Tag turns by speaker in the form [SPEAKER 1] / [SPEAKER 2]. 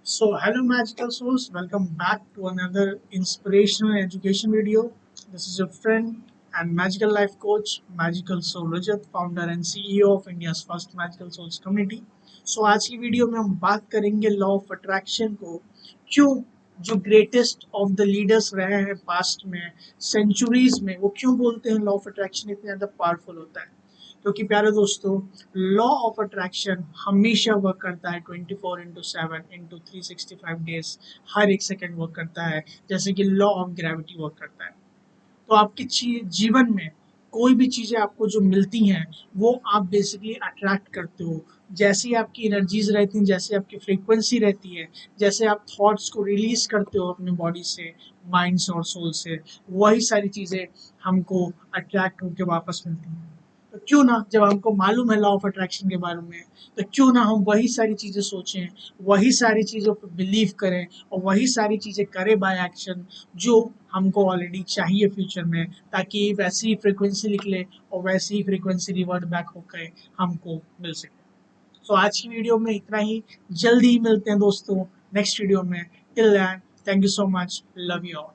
[SPEAKER 1] So hello magical souls, welcome back to another inspirational education video. This is your friend and magical life coach, Magical Soul Rajat, founder and CEO of India's first Magical Souls community. So आज की video में हम बात करेंगे law of attraction को क्यों जो greatest of the leaders रहे हैं पास्ट में सेंचुरीज में वो क्यों बोलते हैं लॉ ऑफ अट्रैक्शन इतना ज़्यादा पावरफुल होता है। क्योंकि प्यारे दोस्तों लॉ ऑफ अट्रैक्शन हमेशा वर्क करता है 24/7/365 डेज, हर एक सेकेंड वर्क करता है, जैसे कि लॉ ऑफ ग्रेविटी वर्क करता है। तो आपके जीवन में कोई भी चीज़ें आपको जो मिलती हैं वो आप बेसिकली अट्रैक्ट करते हो। जैसी आपकी एनर्जीज रहती हैं, जैसे आपकी फ्रीक्वेंसी रहती है, जैसे आप थॉट्स को रिलीज करते हो अपने बॉडी से, माइंड से और सोल से, वही सारी चीज़ें हमको अट्रैक्ट होकर वापस मिलती हैं। तो क्यों ना, जब हमको मालूम है लॉ ऑफ अट्रैक्शन के बारे में, तो क्यों ना हम वही सारी चीज़ें सोचें, वही सारी चीज़ों पर बिलीव करें और वही सारी चीज़ें करें बाय एक्शन जो हमको ऑलरेडी चाहिए फ्यूचर में, ताकि वैसी ही फ्रीक्वेंसी निकले और वैसी ही फ्रीक्वेंसी रिवर्ट बैक होकर हमको मिल सके। तो आज की वीडियो में इतना ही, जल्दी ही मिलते हैं दोस्तों नेक्स्ट वीडियो में। Till then, thank you so much, love you all.